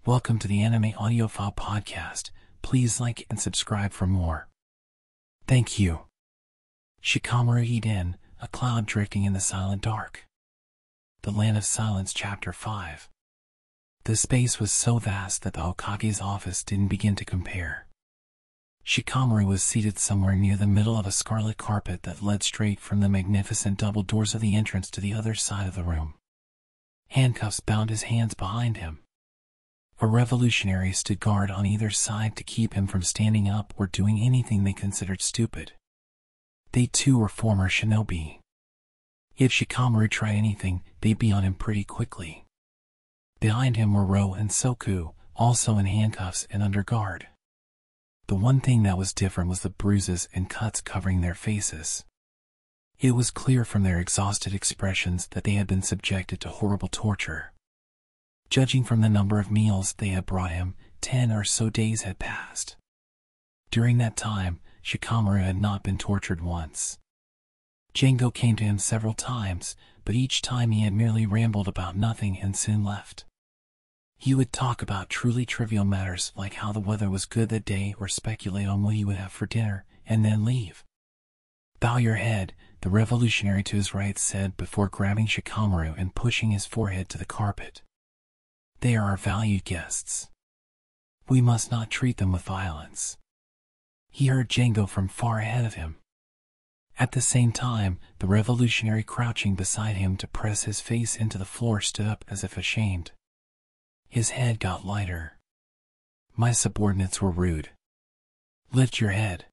Welcome to the Anime Audiophile Podcast. Please like and subscribe for more. Thank you. Shikamaru Hiden, A Cloud Drifting in the Silent Dark. The Land of Silence, Chapter 5. The space was so vast that the Hokage's office didn't begin to compare. Shikamaru was seated somewhere near the middle of a scarlet carpet that led straight from the magnificent double doors of the entrance to the other side of the room. Handcuffs bound his hands behind him. A revolutionary stood guard on either side to keep him from standing up or doing anything they considered stupid. They too were former shinobi. If Shikamaru tried anything, they'd be on him pretty quickly. Behind him were Ro and Soku, also in handcuffs and under guard. The one thing that was different was the bruises and cuts covering their faces. It was clear from their exhausted expressions that they had been subjected to horrible torture. Judging from the number of meals they had brought him, 10 or so days had passed. During that time, Shikamaru had not been tortured once. Django came to him several times, but each time he had merely rambled about nothing and soon left. He would talk about truly trivial matters like how the weather was good that day or speculate on what he would have for dinner, and then leave. "Bow your head," the revolutionary to his right said before grabbing Shikamaru and pushing his forehead to the carpet. "They are our valued guests. We must not treat them with violence." He heard Django from far ahead of him. At the same time, the revolutionary crouching beside him to press his face into the floor stood up as if ashamed. His head got lighter. "My subordinates were rude. Lift your head."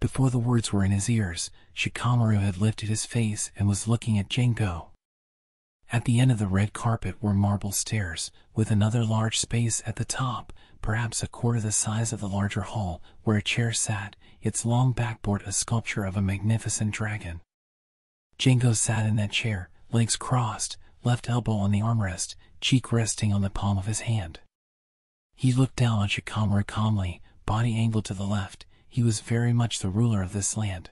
Before the words were in his ears, Shikamaru had lifted his face and was looking at Django. At the end of the red carpet were marble stairs, with another large space at the top, perhaps a quarter the size of the larger hall, where a chair sat, its long backboard a sculpture of a magnificent dragon. Django sat in that chair, legs crossed, left elbow on the armrest, cheek resting on the palm of his hand. He looked down on Shikamaru calmly, body angled to the left. He was very much the ruler of this land.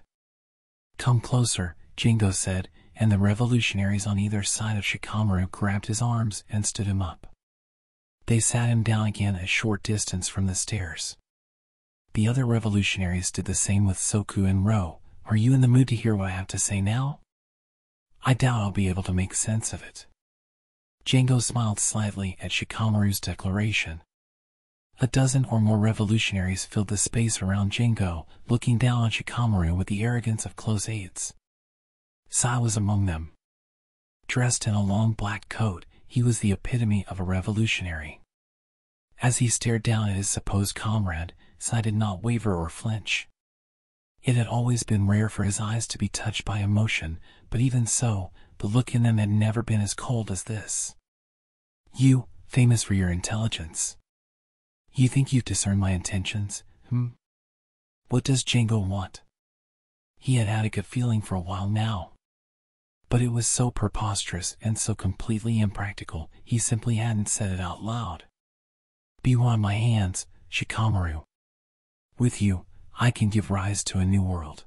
"Come closer," Django said, and the revolutionaries on either side of Shikamaru grabbed his arms and stood him up. They sat him down again a short distance from the stairs. The other revolutionaries did the same with Soku and Ro. "Are you in the mood to hear what I have to say now? I doubt I'll be able to make sense of it." Django smiled slightly at Shikamaru's declaration. A dozen or more revolutionaries filled the space around Django, looking down on Shikamaru with the arrogance of close aides. Sai was among them. Dressed in a long black coat, he was the epitome of a revolutionary. As he stared down at his supposed comrade, Sai did not waver or flinch. It had always been rare for his eyes to be touched by emotion, but even so, the look in them had never been as cold as this. "You, famous for your intelligence. You think you discern my intentions, What does Django want?" He had had a good feeling for a while now. But it was so preposterous and so completely impractical, he simply hadn't said it out loud. "Be one of my hands, Shikamaru. With you, I can give rise to a new world.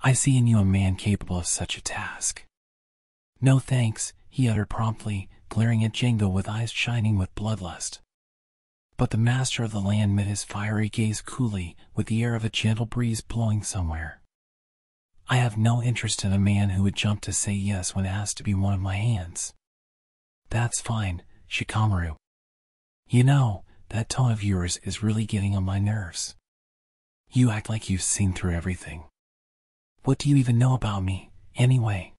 I see in you a man capable of such a task." "No thanks," he uttered promptly, glaring at Django with eyes shining with bloodlust. But the master of the land met his fiery gaze coolly, with the air of a gentle breeze blowing somewhere. "I have no interest in a man who would jump to say yes when asked to be one of my hands." "That's fine, Shikamaru. You know, that tone of yours is really getting on my nerves. You act like you've seen through everything. What do you even know about me, anyway?"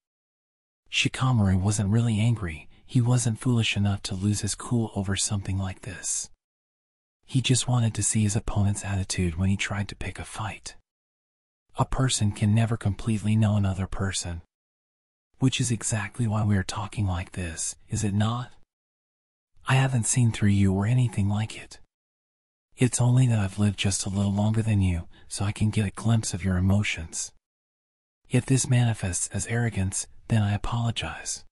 Shikamaru wasn't really angry. He wasn't foolish enough to lose his cool over something like this. He just wanted to see his opponent's attitude when he tried to pick a fight. A person can never completely know another person. Which is exactly why we are talking like this, is it not? I haven't seen through you or anything like it. It's only that I've lived just a little longer than you, so I can get a glimpse of your emotions. If this manifests as arrogance, then I apologize.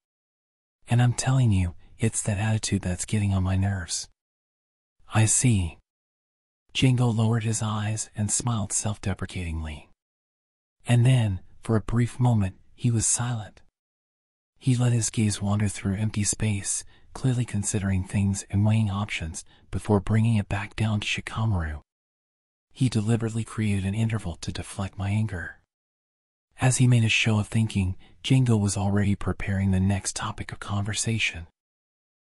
And I'm telling you, it's that attitude that's getting on my nerves." "I see." Django lowered his eyes and smiled self-deprecatingly. And then, for a brief moment, he was silent. He let his gaze wander through empty space, clearly considering things and weighing options before bringing it back down to Shikamaru. He deliberately created an interval to deflect my anger. As he made a show of thinking, Jingo was already preparing the next topic of conversation.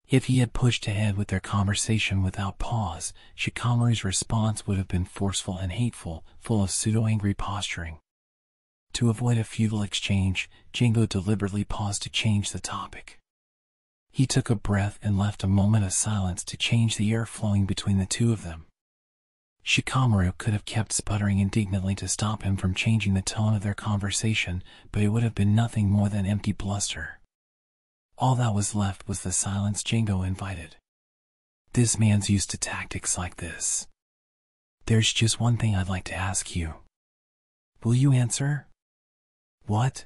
If he had pushed ahead with their conversation without pause, Shikamaru's response would have been forceful and hateful, full of pseudo-angry posturing. To avoid a futile exchange, Jingo deliberately paused to change the topic. He took a breath and left a moment of silence to change the air flowing between the two of them. Shikamaru could have kept sputtering indignantly to stop him from changing the tone of their conversation, but it would have been nothing more than empty bluster. All that was left was the silence Jingo invited. This man's used to tactics like this. There's just one thing I'd like to ask you. Will you answer? What?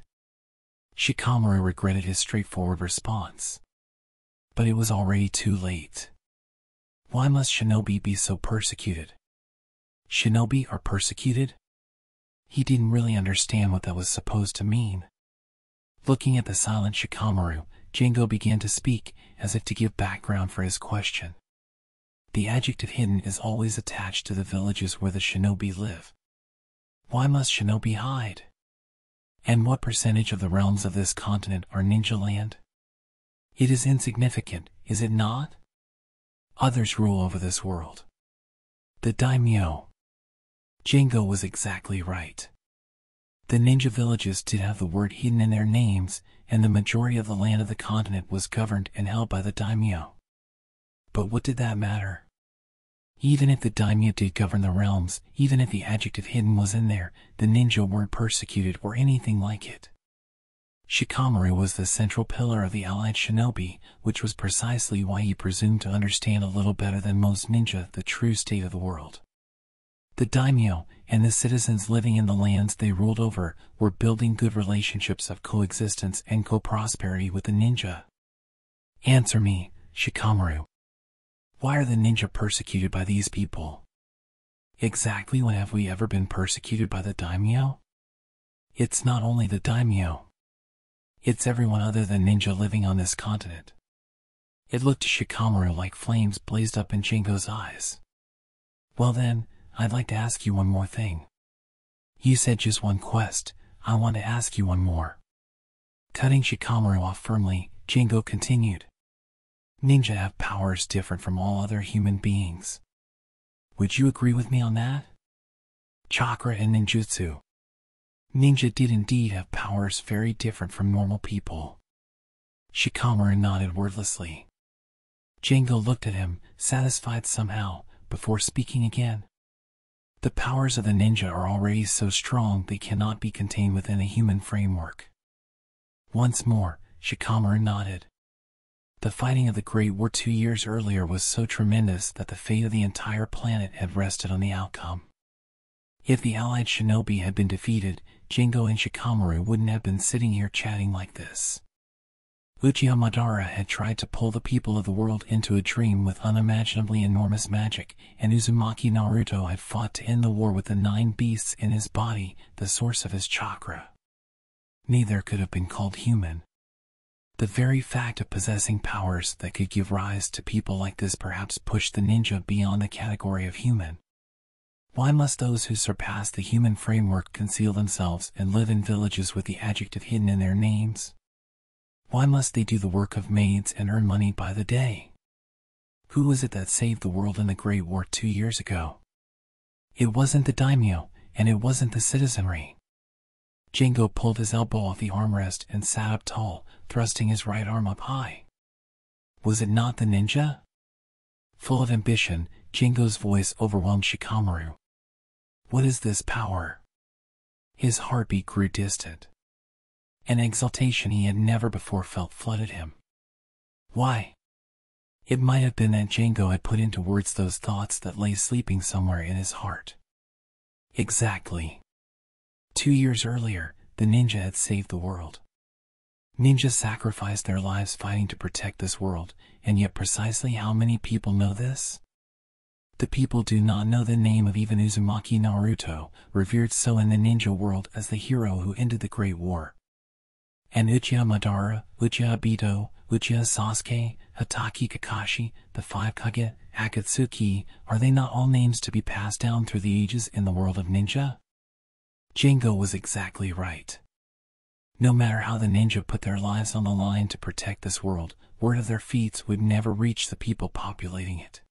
Shikamaru regretted his straightforward response. But it was already too late. Why must shinobi be so persecuted? Shinobi are persecuted? He didn't really understand what that was supposed to mean. Looking at the silent Shikamaru, Jingo began to speak, as if to give background for his question. The adjective hidden is always attached to the villages where the shinobi live. Why must shinobi hide? And what percentage of the realms of this continent are ninja land? It is insignificant, is it not? Others rule over this world. The daimyo. Jingo was exactly right. The ninja villages did have the word hidden in their names, and the majority of the land of the continent was governed and held by the daimyo. But what did that matter? Even if the daimyo did govern the realms, even if the adjective hidden was in there, the ninja weren't persecuted or anything like it. Shikamaru was the central pillar of the allied shinobi, which was precisely why he presumed to understand a little better than most ninja the true state of the world. The daimyo, and the citizens living in the lands they ruled over, were building good relationships of coexistence and co-prosperity with the ninja. Answer me, Shikamaru. Why are the ninja persecuted by these people? Exactly when have we ever been persecuted by the daimyo? It's not only the daimyo. It's everyone other than ninja living on this continent. It looked to Shikamaru like flames blazed up in Jingo's eyes. Well then, I'd like to ask you one more thing. You said just one quest, I want to ask you one more. Cutting Shikamaru off firmly, Jingo continued. Ninja have powers different from all other human beings. Would you agree with me on that? Chakra and ninjutsu. Ninja did indeed have powers very different from normal people. Shikamaru nodded wordlessly. Jingo looked at him, satisfied somehow, before speaking again. The powers of the ninja are already so strong they cannot be contained within a human framework. Once more, Shikamaru nodded. The fighting of the Great War 2 years earlier was so tremendous that the fate of the entire planet had rested on the outcome. If the allied shinobi had been defeated, Jingo and Shikamaru wouldn't have been sitting here chatting like this. Uchiha Madara had tried to pull the people of the world into a dream with unimaginably enormous magic, and Uzumaki Naruto had fought to end the war with the 9 beasts in his body, the source of his chakra. Neither could have been called human. The very fact of possessing powers that could give rise to people like this perhaps pushed the ninja beyond the category of human. Why must those who surpass the human framework conceal themselves and live in villages with the adjective hidden in their names? Why must they do the work of maids and earn money by the day? Who was it that saved the world in the Great War 2 years ago? It wasn't the daimyo, and it wasn't the citizenry. Jingo pulled his elbow off the armrest and sat up tall, thrusting his right arm up high. Was it not the ninja? Full of ambition, Jingo's voice overwhelmed Shikamaru. What is this power? His heartbeat grew distant. An exultation he had never before felt flooded him. Why? It might have been that Jingo had put into words those thoughts that lay sleeping somewhere in his heart. Exactly. 2 years earlier, the ninja had saved the world. Ninjas sacrificed their lives fighting to protect this world, and yet precisely how many people know this? The people do not know the name of even Uzumaki Naruto, revered so in the ninja world as the hero who ended the Great War. And Uchiha Madara, Uchiha Obito, Uchiha Sasuke, Itachi Kakashi, the 5 Kage, Akatsuki, are they not all names to be passed down through the ages in the world of ninja? Jingo was exactly right. No matter how the ninja put their lives on the line to protect this world, word of their feats would never reach the people populating it.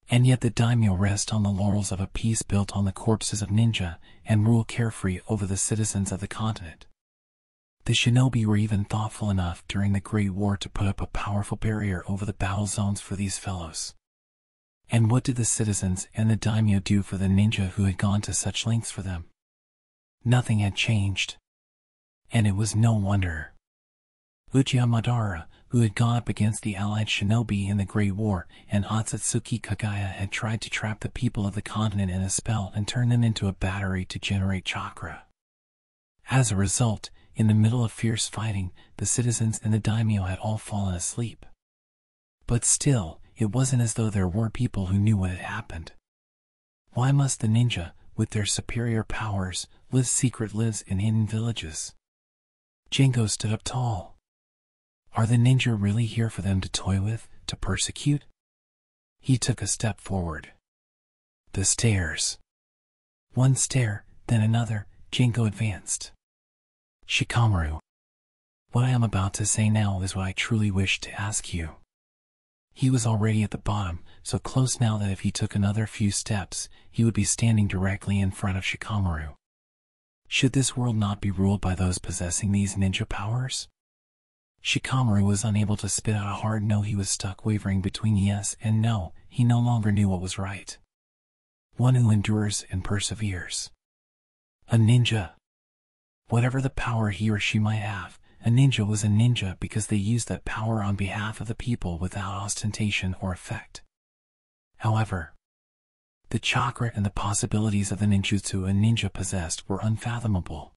And yet the daimyo rest on the laurels of a peace built on the corpses of ninja, and rule carefree over the citizens of the continent. The shinobi were even thoughtful enough during the Great War to put up a powerful barrier over the battle zones for these fellows. And what did the citizens and the daimyo do for the ninja who had gone to such lengths for them? Nothing had changed. And it was no wonder. Uchiha Madara, who had gone up against the allied shinobi in the Great War, and Otsutsuki Kagaya had tried to trap the people of the continent in a spell and turn them into a battery to generate chakra. As a result, in the middle of fierce fighting, the citizens and the daimyo had all fallen asleep. But still, it wasn't as though there weren't people who knew what had happened. Why must the ninja, with their superior powers, live secret lives in hidden villages? Jingo stood up tall. Are the ninja really here for them to toy with, to persecute? He took a step forward. The stairs. One stair, then another, Jingo advanced. Shikamaru. What I am about to say now is what I truly wish to ask you. He was already at the bottom, so close now that if he took another few steps, he would be standing directly in front of Shikamaru. Should this world not be ruled by those possessing these ninja powers? Shikamaru was unable to spit out a hard no. He was stuck wavering between yes and no. He no longer knew what was right. One who endures and perseveres. A ninja. Whatever the power he or she might have, a ninja was a ninja because they used that power on behalf of the people without ostentation or effect. However, the chakra and the possibilities of the ninjutsu a ninja possessed were unfathomable.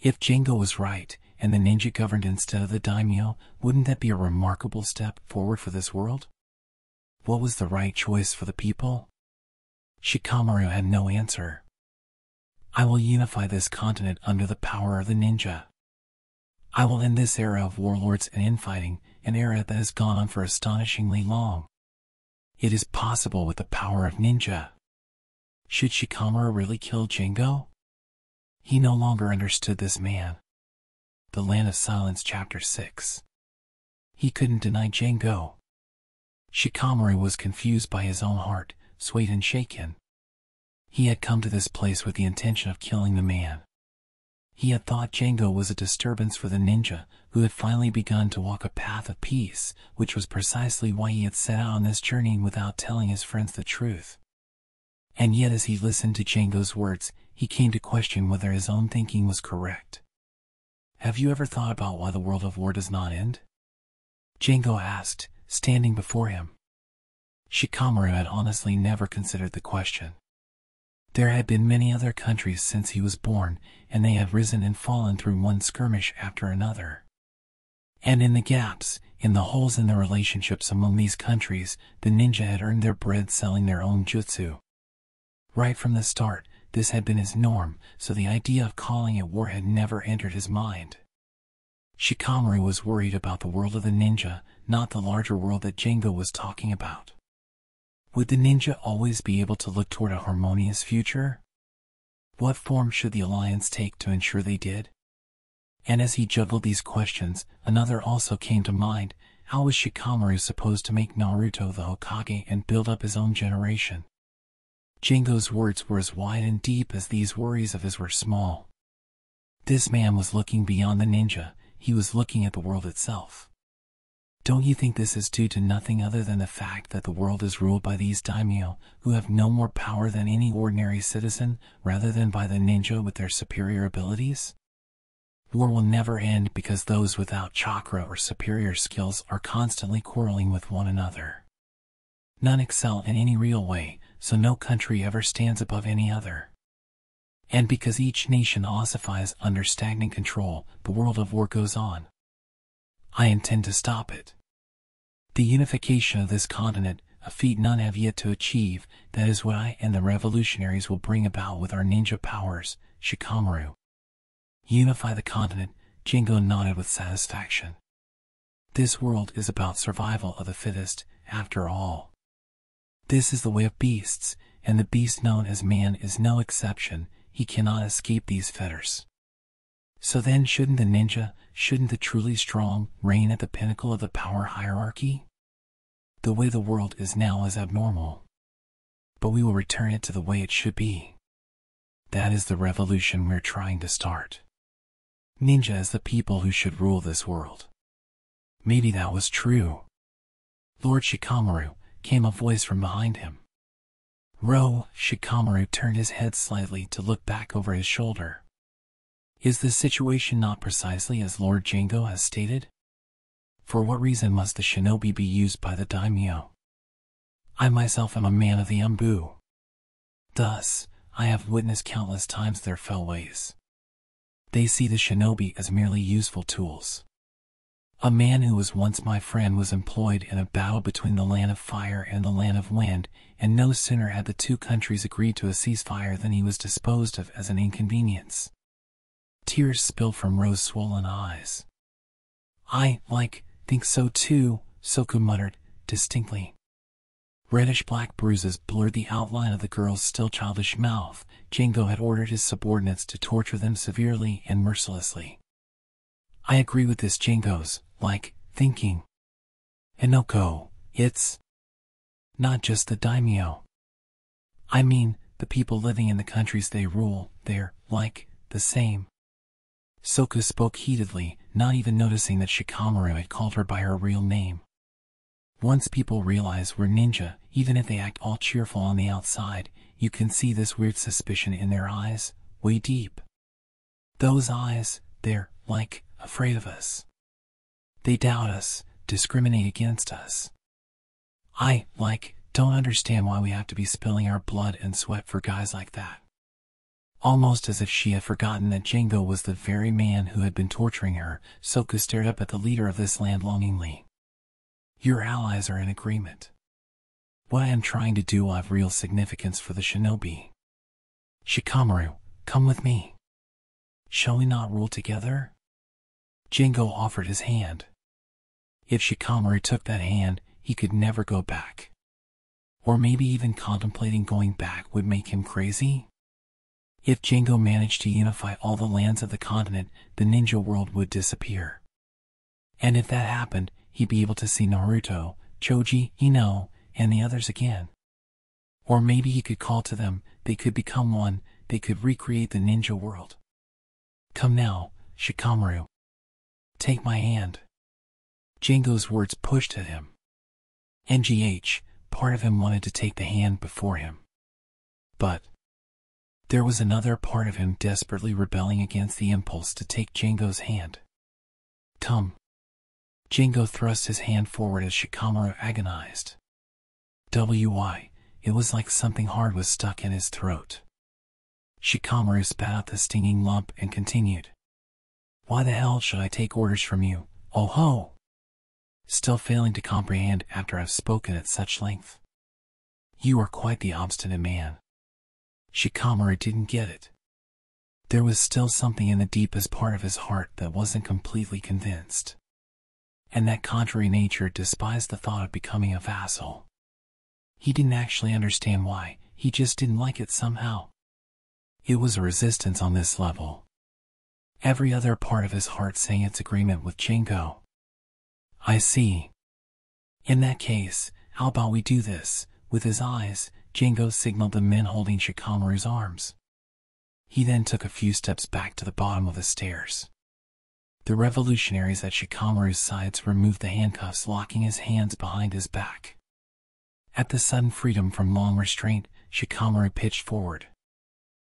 If Jingo was right, and the ninja governed instead of the daimyo, wouldn't that be a remarkable step forward for this world? What was the right choice for the people? Shikamaru had no answer. I will unify this continent under the power of the ninja. I will end this era of warlords and infighting, an era that has gone on for astonishingly long. It is possible with the power of ninja. Should Shikamaru really kill Jingo? He no longer understood this man. The Land of Silence Chapter 6. He couldn't deny Jingo. Shikamaru was confused by his own heart, swayed and shaken. He had come to this place with the intention of killing the man. He had thought Jingo was a disturbance for the ninja, who had finally begun to walk a path of peace, which was precisely why he had set out on this journey without telling his friends the truth. And yet as he listened to Jingo's words, he came to question whether his own thinking was correct. Have you ever thought about why the world of war does not end? Jingo asked, standing before him. Shikamaru had honestly never considered the question. There had been many other countries since he was born, and they had risen and fallen through one skirmish after another. And in the gaps, in the holes in the relationships among these countries, the ninja had earned their bread selling their own jutsu. Right from the start, this had been his norm, so the idea of calling it war had never entered his mind. Shikamaru was worried about the world of the ninja, not the larger world that Jingo was talking about. Would the ninja always be able to look toward a harmonious future? What form should the alliance take to ensure they did? And as he juggled these questions, another also came to mind. How was Shikamaru supposed to make Naruto the Hokage and build up his own generation? Jingo's words were as wide and deep as these worries of his were small. This man was looking beyond the ninja, he was looking at the world itself. Don't you think this is due to nothing other than the fact that the world is ruled by these daimyo, who have no more power than any ordinary citizen, rather than by the ninja with their superior abilities? War will never end because those without chakra or superior skills are constantly quarreling with one another. None excel in any real way, so no country ever stands above any other. And because each nation ossifies under stagnant control, the world of war goes on. I intend to stop it. The unification of this continent, a feat none have yet to achieve, that is what I and the revolutionaries will bring about with our ninja powers, Shikamaru. Unify the continent, Jingo nodded with satisfaction. This world is about survival of the fittest, after all. This is the way of beasts, and the beast known as man is no exception. He cannot escape these fetters. So then shouldn't the truly strong, reign at the pinnacle of the power hierarchy? The way the world is now is abnormal. But we will return it to the way it should be. That is the revolution we're trying to start. Ninja as the people who should rule this world. Maybe that was true. Lord Shikamaru, came a voice from behind him. Shikamaru turned his head slightly to look back over his shoulder. Is the situation not precisely as Lord Jingo has stated? For what reason must the shinobi be used by the daimyo? I myself am a man of the Umbu. Thus, I have witnessed countless times their fell ways. They see the shinobi as merely useful tools. A man who was once my friend was employed in a battle between the land of fire and the land of wind, and no sooner had the two countries agreed to a ceasefire than he was disposed of as an inconvenience. Tears spilled from rose-swollen eyes. I think so too, Soku muttered, distinctly. Reddish-black bruises blurred the outline of the girl's still childish mouth. Jingo had ordered his subordinates to torture them severely and mercilessly. I agree with this, Jingo's thinking. Enoko, it's not just the daimyo. I mean, the people living in the countries they rule, they're the same. Soku spoke heatedly, not even noticing that Shikamaru had called her by her real name. Once people realize we're ninja, even if they act all cheerful on the outside, you can see this weird suspicion in their eyes, way deep. Those eyes, they're afraid of us. They doubt us, discriminate against us. I don't understand why we have to be spilling our blood and sweat for guys like that. Almost as if she had forgotten that Jingo was the very man who had been torturing her, Soku stared up at the leader of this land longingly. Your allies are in agreement. What I am trying to do will have real significance for the shinobi. Shikamaru, come with me. Shall we not rule together? Jingo offered his hand. If Shikamaru took that hand, he could never go back. Or maybe even contemplating going back would make him crazy? If Jingo managed to unify all the lands of the continent, the ninja world would disappear. And if that happened, he'd be able to see Naruto, Choji, Ino, and the others again. Or maybe he could call to them, they could become one, they could recreate the ninja world. Come now, Shikamaru. Take my hand. Jingo's words pushed at him. NGH, part of him wanted to take the hand before him. But there was another part of him desperately rebelling against the impulse to take Jingo's hand. Come. Jingo thrust his hand forward as Shikamaru agonized. It was like something hard was stuck in his throat. Shikamaru spat out the stinging lump and continued. Why the hell should I take orders from you, oh ho? Still failing to comprehend after I've spoken at such length. You are quite the obstinate man. Shikamaru didn't get it. There was still something in the deepest part of his heart that wasn't completely convinced. And that contrary nature despised the thought of becoming a vassal. He didn't actually understand why, he just didn't like it somehow. It was a resistance on this level. Every other part of his heart sang its agreement with Jingo. I see. In that case, how about we do this? With his eyes, Jingo signaled the men holding Shikamaru's arms. He then took a few steps back to the bottom of the stairs. The revolutionaries at Shikamaru's sides removed the handcuffs, locking his hands behind his back. At the sudden freedom from long restraint, Shikamaru pitched forward.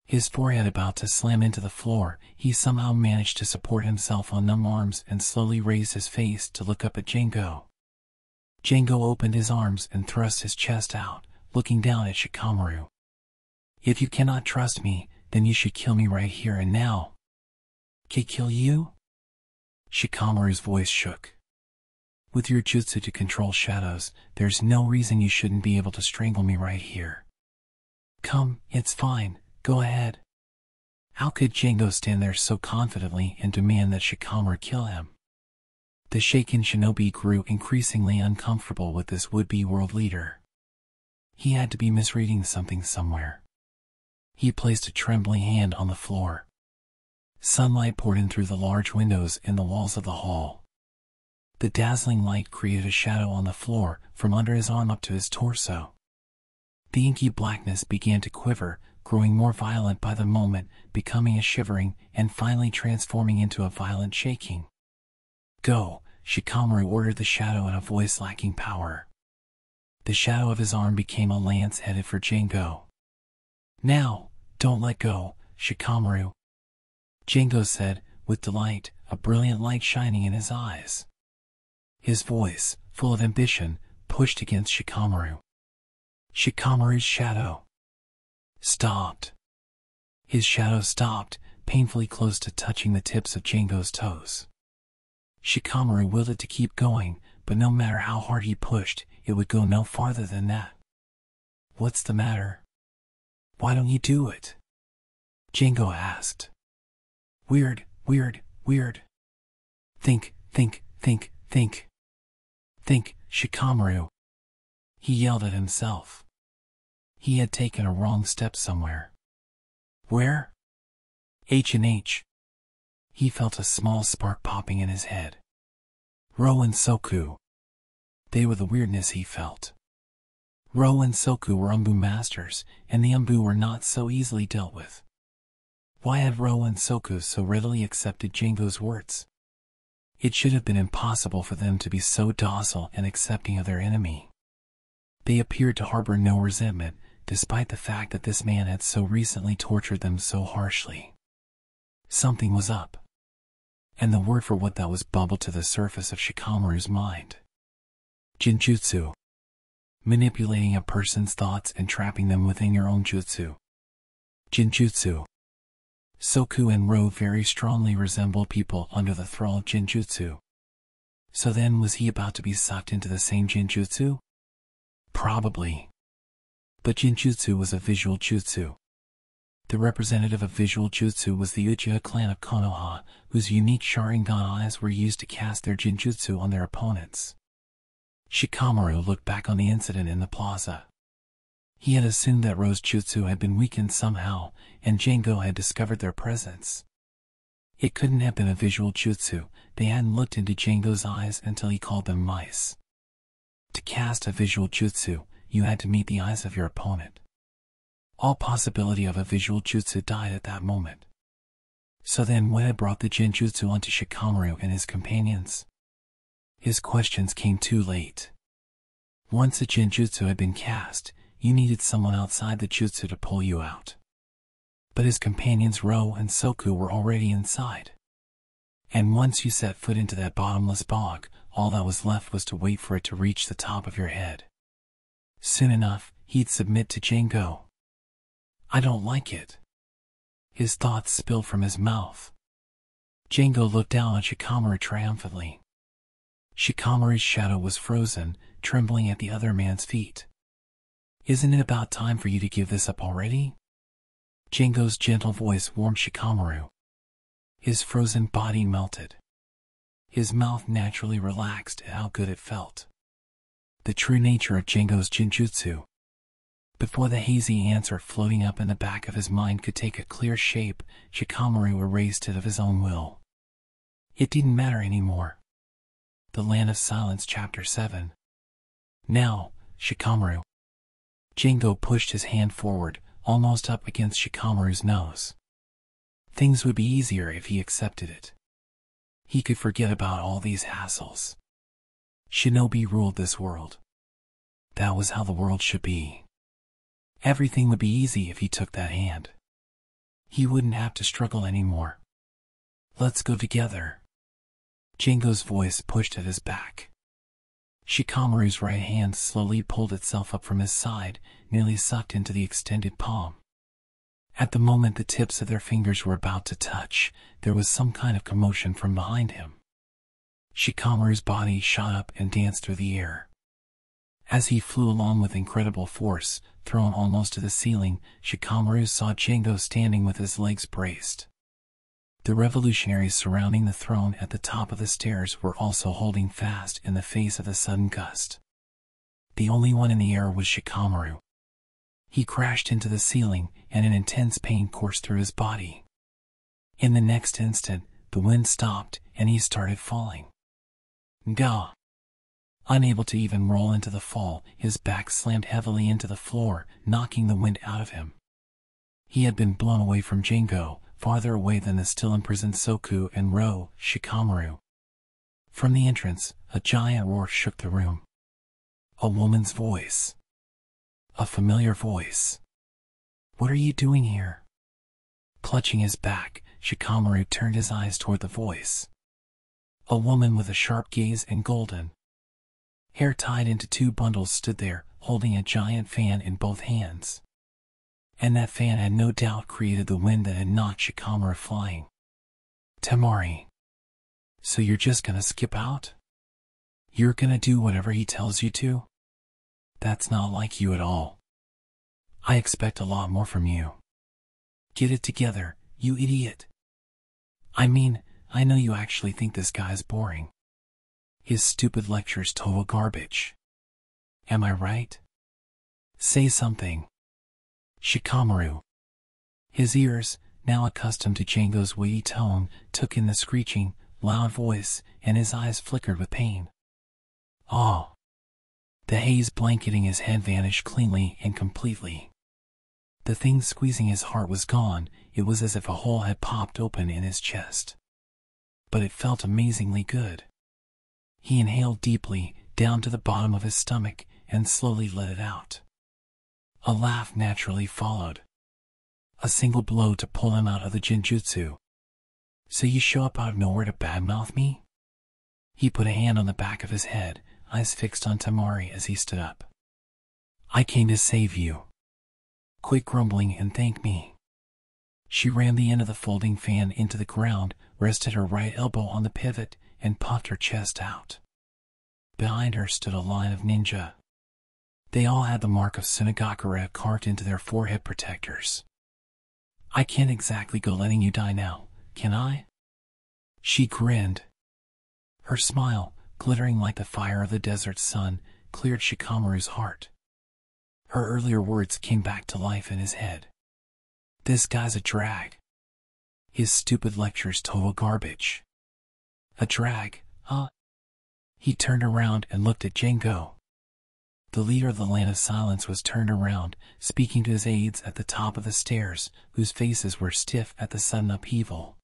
His forehead about to slam into the floor, he somehow managed to support himself on numb arms and slowly raised his face to look up at Jingo. Jingo opened his arms and thrust his chest out, looking down at Shikamaru. If you cannot trust me, then you should kill me right here and now. Kill you? Shikamaru's voice shook. With your jutsu to control shadows, there's no reason you shouldn't be able to strangle me right here. Come, it's fine, go ahead. How could Django stand there so confidently and demand that Shikamaru kill him? The shaken shinobi grew increasingly uncomfortable with this would-be world leader. He had to be misreading something somewhere. He placed a trembling hand on the floor. Sunlight poured in through the large windows in the walls of the hall. The dazzling light created a shadow on the floor from under his arm up to his torso. The inky blackness began to quiver, growing more violent by the moment, becoming a shivering, and finally transforming into a violent shaking. "Go," Shikamaru ordered the shadow in a voice lacking power. The shadow of his arm became a lance headed for Django. "Now, don't let go, Shikamaru," Django said, with delight, a brilliant light shining in his eyes. His voice, full of ambition, pushed against Shikamaru. Shikamaru's shadow stopped. His shadow stopped, painfully close to touching the tips of Django's toes. Shikamaru willed it to keep going, but no matter how hard he pushed, it would go no farther than that. "What's the matter? Why don't you do it?" Django asked. Weird. Think, Shikamaru," he yelled at himself. He had taken a wrong step somewhere. Where? H&H. He felt a small spark popping in his head. Ro and Soku. They were the weirdness he felt. Ro and Soku were Umbu masters, and the Umbu were not so easily dealt with. Why had Ro and Soku so readily accepted Django's words? It should have been impossible for them to be so docile and accepting of their enemy. They appeared to harbor no resentment, despite the fact that this man had so recently tortured them so harshly. Something was up. And the word for what that was bubbled to the surface of Shikamaru's mind. Jinjutsu. Manipulating a person's thoughts and trapping them within your own jutsu. Jinjutsu. Soku and Ro very strongly resembled people under the thrall of Jinjutsu. So then was he about to be sucked into the same Jinjutsu? Probably. But Jinjutsu was a visual jutsu. The representative of visual jutsu was the Uchiha clan of Konoha, whose unique Sharingan eyes were used to cast their Jinjutsu on their opponents. Shikamaru looked back on the incident in the plaza. He had assumed that Ro's jutsu had been weakened somehow, and Django had discovered their presence. It couldn't have been a visual jutsu. They hadn't looked into Django's eyes until he called them mice. To cast a visual jutsu, you had to meet the eyes of your opponent. All possibility of a visual jutsu died at that moment. So then what had brought the Jinjutsu onto Shikamaru and his companions? His questions came too late. Once a Jinjutsu had been cast, you needed someone outside the jutsu to pull you out. But his companions Ro and Soku were already inside. And once you set foot into that bottomless bog, all that was left was to wait for it to reach the top of your head. Soon enough, he'd submit to Django. "I don't like it." His thoughts spilled from his mouth. Django looked down on Shikamaru triumphantly. Shikamaru's shadow was frozen, trembling at the other man's feet. "Isn't it about time for you to give this up already?" Django's gentle voice warmed Shikamaru. His frozen body melted. His mouth naturally relaxed at how good it felt. The true nature of Django's Jinjutsu. Before the hazy answer floating up in the back of his mind could take a clear shape, Shikamaru erased it of his own will. It didn't matter anymore. The Land of Silence, Chapter 7. "Now, Shikamaru." Django pushed his hand forward, almost up against Shikamaru's nose. Things would be easier if he accepted it. He could forget about all these hassles. Shinobi ruled this world. That was how the world should be. Everything would be easy if he took that hand. He wouldn't have to struggle anymore. "Let's go together." Django's voice pushed at his back. Shikamaru's right hand slowly pulled itself up from his side, nearly sucked into the extended palm. At the moment the tips of their fingers were about to touch, there was some kind of commotion from behind him. Shikamaru's body shot up and danced through the air. As he flew along with incredible force, thrown almost to the ceiling, Shikamaru saw Django standing with his legs braced. The revolutionaries surrounding the throne at the top of the stairs were also holding fast in the face of the sudden gust. The only one in the air was Shikamaru. He crashed into the ceiling, and an intense pain coursed through his body. In the next instant, the wind stopped, and he started falling. Gah! Unable to even roll into the fall, his back slammed heavily into the floor, knocking the wind out of him. He had been blown away from Django, farther away than the still imprisoned Soku and Shikamaru. From the entrance, a giant roar shook the room. A woman's voice. A familiar voice. "What are you doing here?" Clutching his back, Shikamaru turned his eyes toward the voice. A woman with a sharp gaze and golden hair tied into 2 bundles stood there, holding a giant fan in both hands. And that fan had no doubt created the wind that had knocked Shikamaru flying. "Temari. So you're just gonna skip out? You're gonna do whatever he tells you to? That's not like you at all. I expect a lot more from you. Get it together, you idiot. I mean, I know you actually think this guy's boring. His stupid lecture's total garbage. Am I right? Say something." Shikamaru. His ears, now accustomed to Django's weighty tone, took in the screeching, loud voice, and his eyes flickered with pain. Oh! The haze blanketing his head vanished cleanly and completely. The thing squeezing his heart was gone. It was as if a hole had popped open in his chest. But it felt amazingly good. He inhaled deeply, down to the bottom of his stomach, and slowly let it out. A laugh naturally followed. A single blow to pull him out of the Jinjutsu. "So you show up out of nowhere to badmouth me?" He put a hand on the back of his head, eyes fixed on Temari as he stood up. "I came to save you. Quit grumbling and thank me." She rammed the end of the folding fan into the ground, rested her right elbow on the pivot, and puffed her chest out. Behind her stood a line of ninja. They all had the mark of Sunagakure carved into their forehead protectors. "I can't exactly go letting you die now, can I?" She grinned. Her smile, glittering like the fire of the desert sun, cleared Shikamaru's heart. Her earlier words came back to life in his head. This guy's a drag. His stupid lecture's total garbage. A drag, huh? He turned around and looked at Django. The leader of the Land of Silence was turned around, speaking to his aides at the top of the stairs, whose faces were stiff at the sudden upheaval.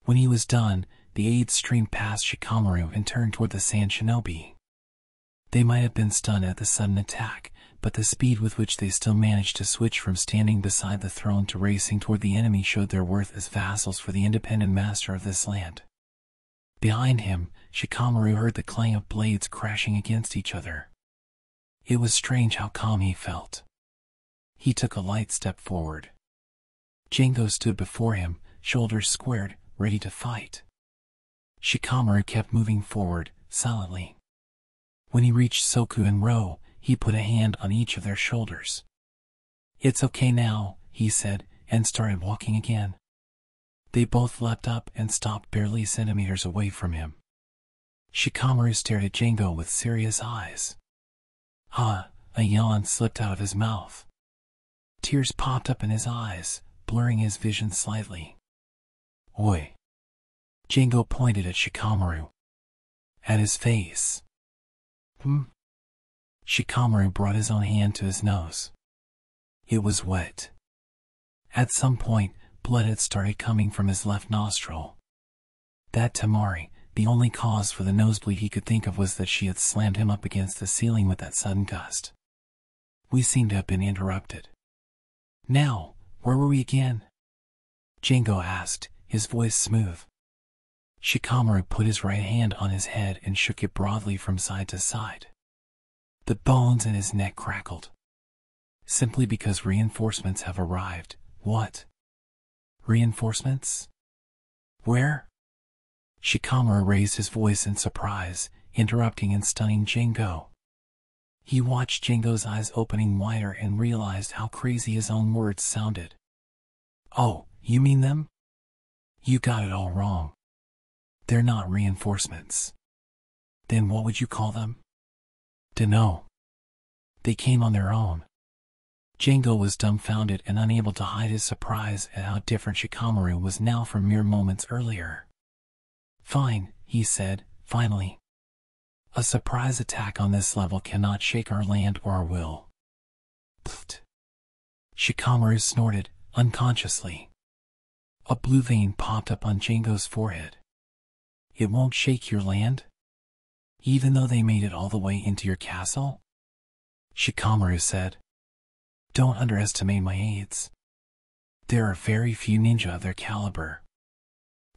When he was done, the aides streamed past Shikamaru and turned toward the Sand Shinobi. They might have been stunned at the sudden attack, but the speed with which they still managed to switch from standing beside the throne to racing toward the enemy showed their worth as vassals for the independent master of this land. Behind him, Shikamaru heard the clang of blades crashing against each other. It was strange how calm he felt. He took a light step forward. Django stood before him, shoulders squared, ready to fight. Shikamaru kept moving forward, silently. When he reached Soku and he put a hand on each of their shoulders. "It's okay now," he said, and started walking again. They both leapt up and stopped barely centimeters away from him. Shikamaru stared at Django with serious eyes. A yawn slipped out of his mouth. Tears popped up in his eyes, blurring his vision slightly. "Oi." Django pointed at Shikamaru. At his face. Shikamaru brought his own hand to his nose. It was wet. At some point, blood had started coming from his left nostril. That Temari, the only cause for the nosebleed he could think of was that she had slammed him up against the ceiling with that sudden gust. We seemed to have been interrupted. "Now, where were we again?" Django asked, his voice smooth. Shikamaru put his right hand on his head and shook it broadly from side to side. The bones in his neck crackled. "Simply because reinforcements have arrived." "What? Reinforcements? Where?" Shikamaru raised his voice in surprise, interrupting and stunning Django. He watched Jingo's eyes opening wider and realized how crazy his own words sounded. Oh, you mean them? You got it all wrong. They're not reinforcements. Then what would you call them? Dunno. They came on their own. Jingo was dumbfounded and unable to hide his surprise at how different Shikamaru was now from mere moments earlier. Fine, he said, finally. A surprise attack on this level cannot shake our land or our will. Pfft. Shikamaru snorted, unconsciously. A blue vein popped up on Jingo's forehead. It won't shake your land? Even though they made it all the way into your castle? Shikamaru said. Don't underestimate my aides. There are very few ninja of their caliber.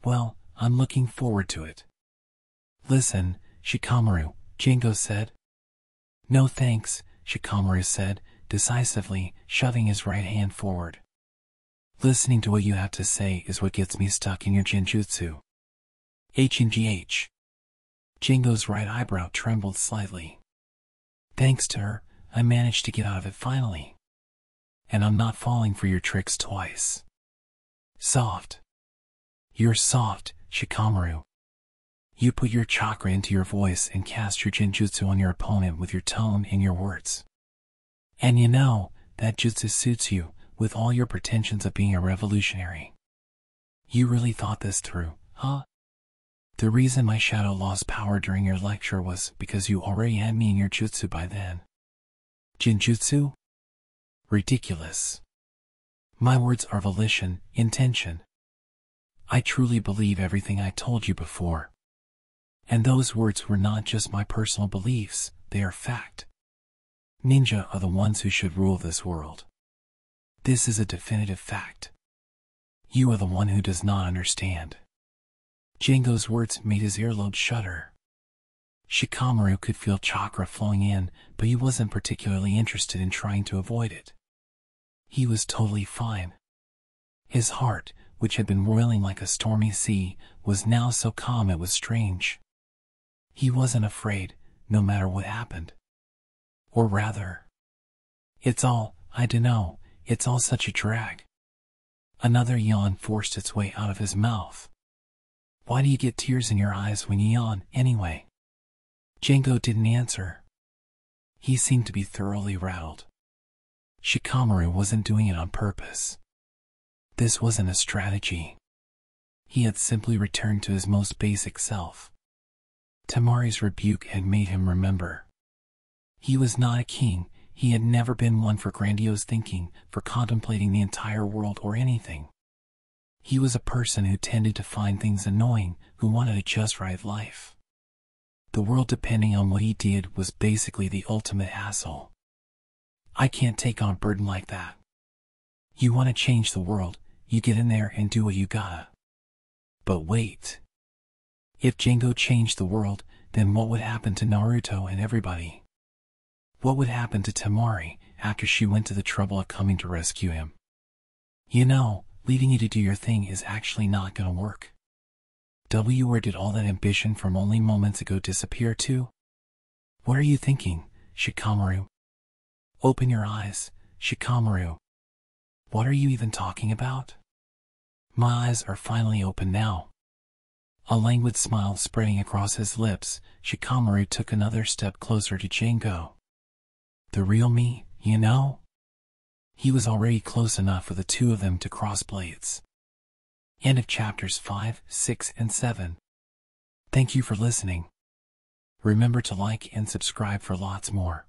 Well, I'm looking forward to it. Listen, Shikamaru, Jingo said. No thanks, Shikamaru said, decisively, shoving his right hand forward. Listening to what you have to say is what gets me stuck in your genjutsu. HNGH. Jingo's right eyebrow trembled slightly. Thanks to her, I managed to get out of it finally. And I'm not falling for your tricks twice. Soft. You're soft, Shikamaru. You put your chakra into your voice and cast your genjutsu on your opponent with your tone and your words. And you know, that jutsu suits you, with all your pretensions of being a revolutionary. You really thought this through, huh? The reason my shadow lost power during your lecture was because you already had me in your jutsu by then. Genjutsu? Ridiculous. My words are volition, intention. I truly believe everything I told you before. And those words were not just my personal beliefs, they are fact. Ninja are the ones who should rule this world. This is a definitive fact. You are the one who does not understand. Jingo's words made his earlobe shudder. Shikamaru could feel chakra flowing in, but he wasn't particularly interested in trying to avoid it. He was totally fine. His heart, which had been roiling like a stormy sea, was now so calm it was strange. He wasn't afraid, no matter what happened. Or rather, it's all such a drag. Another yawn forced its way out of his mouth. Why do you get tears in your eyes when you yawn, anyway? Jingo didn't answer. He seemed to be thoroughly rattled. Shikamaru wasn't doing it on purpose. This wasn't a strategy. He had simply returned to his most basic self. Temari's rebuke had made him remember. He was not a king. He had never been one for grandiose thinking, for contemplating the entire world or anything. He was a person who tended to find things annoying, who wanted a just right life. The world, depending on what he did, was basically the ultimate hassle. I can't take on a burden like that. You want to change the world, you get in there and do what you gotta. But wait. If Jingo changed the world, then what would happen to Naruto and everybody? What would happen to Temari after she went to the trouble of coming to rescue him? You know, leaving you to do your thing is actually not gonna work. Where did all that ambition from only moments ago disappear to? What are you thinking, Shikamaru? Open your eyes, Shikamaru. What are you even talking about? My eyes are finally open now. A languid smile spreading across his lips, Shikamaru took another step closer to Jingo. The real me, you know? He was already close enough for the two of them to cross blades. End of chapters 5, 6, and 7. Thank you for listening. Remember to like and subscribe for lots more.